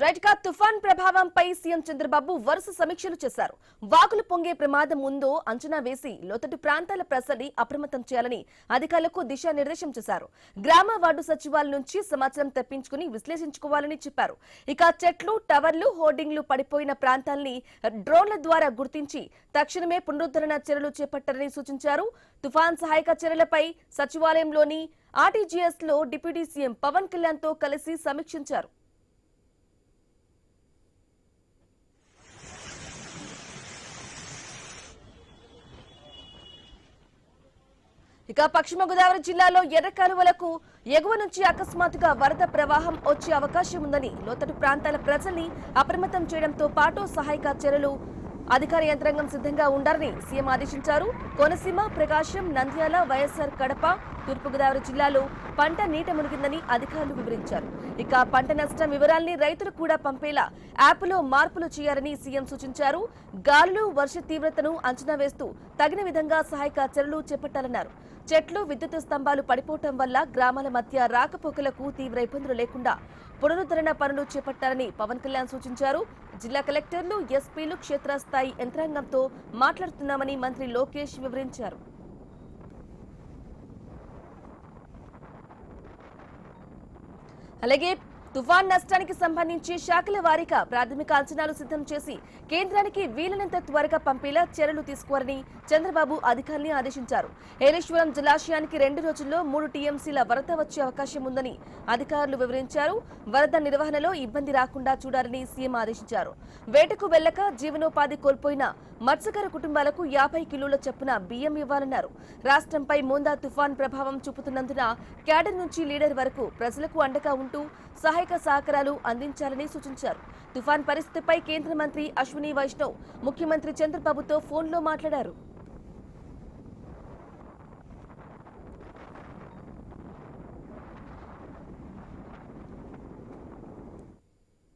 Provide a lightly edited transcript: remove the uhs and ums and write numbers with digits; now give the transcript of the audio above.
Right గా తుఫాన్ ప్రభావంపై CM Chandrababu వరుస సమీక్షలు చేశారు. వాగులు పొంగే ప్రమాదం ముందు అంచనా వేసి లోతట్టు ప్రాంతాల ప్రజల్ని అప్రమత్తం చేయాలని అధికారులకు దిశానిర్దేశం చేశారు. గ్రామ వార్డు సచివాలయం నుంచి సమాచారం తెప్పించుకుని విశ్లేషించుకోవాలని చెప్పారు. ఇక చెట్లు, టవర్లు, హోర్డింగ్లు పడిపోయిన ప్రాంతాల్ని డ్రోన్ల ద్వారా గుర్తించి తక్షణమే పునరుద్ధరణ చర్యలు చేపట్టాలని సూచించారు. తుఫాన్ సహాయక చర్యలపై సచివాలయంలోని ఆర్టీజీఎస్ లో డిప్యూటీ సీఎం పవన్ కళ్యాణ్ తో కలిసి సమీక్షించారు. ఇక పశ్చిమ గోదావరి జిల్లాలో ఎర్ర కాలువలకు ఎగువ నుంచి అకస్మాత్తుగా వరద ప్రవాహం వచ్చే అవకాశం ఉందని లోతట్టు ప్రాంతాల ప్రజల్ని అప్రమత్తం చేయడంతో పాటు సహాయక చర్యలు అధికార యంత్రాంగం సిద్ధంగా ఉండాలని సీఎం ఆదేశించారు. కోనసీమ, ప్రకాశం, నంద్యాల, వైఎస్ఆర్ కడప, తూర్పుగోదావరి జిల్లాలో పంట నీట మునిగిందని అధికారులు వివరించారు. ఇక పంట నష్టం వివరాల్ని రైతులు కూడా పంపేలా యాప్లో మార్పులు చేయాలని సీఎం సూచించారు. గాలులు, వర్ష తీవ్రతను అంచనా వేస్తూ తగిన విధంగా సహాయక చర్యలు చేపట్టాలన్నారు. చెట్లు, విద్యుత్ స్తంభాలు పడిపోవటం వల్ల గ్రామాల మధ్య రాకపోకలకు తీవ్ర ఇబ్బందులు లేకుండా పునరుద్ధరణ పనులు చేపట్టాలని పవన్ కళ్యాణ్ సూచించారు. జిల్లా కలెక్టర్లు, ఎస్పీలు క్షేత్రస్థాయి యంత్రాంగంతో మాట్లాడుతున్నామని మంత్రి లోకేష్ వివరించారు. అలాగే తుఫాన్ నష్టానికి సంబంధించి శాఖల వారీగా ప్రాథమిక అంచనాలు సిద్ధం చేసి కేంద్రానికి వీలైనంత త్వరగా పంపేలా చర్యలు తీసుకోవాలని చంద్రబాబు అధికారుల్ని ఆదేశించారు. ఏలేశ్వరం జలాశయానికి 2 రోజుల్లో 3 టీఎంసీల వరద వచ్చే అవకాశం ఉందని అధికారులు వివరించారు. వరద నిర్వహణలో ఇబ్బంది రాకుండా చూడాలని సీఎం ఆదేశించారు. వేటకు వెళ్లక జీవనోపాధి కోల్పోయిన మత్స్యకార కుటుంబాలకు 50 కిలోల చొప్పున బియ్యం ఇవ్వాలన్నారు. రాష్ట్రంపై మోందా తుఫాన్ ప్రభావం చూపుతున్నందున క్యాడర్ నుంచి లీడర్ వరకు ప్రజలకు అండగా ఉంటూ సహాయక సహకారాలు అందించాలని సూచించారు. తుఫాన్ పరిస్థితిపై కేంద్ర మంత్రి అశ్విని వైష్ణవ్ ముఖ్యమంత్రి చంద్రబాబుతో ఫోన్లో మాట్లాడారు.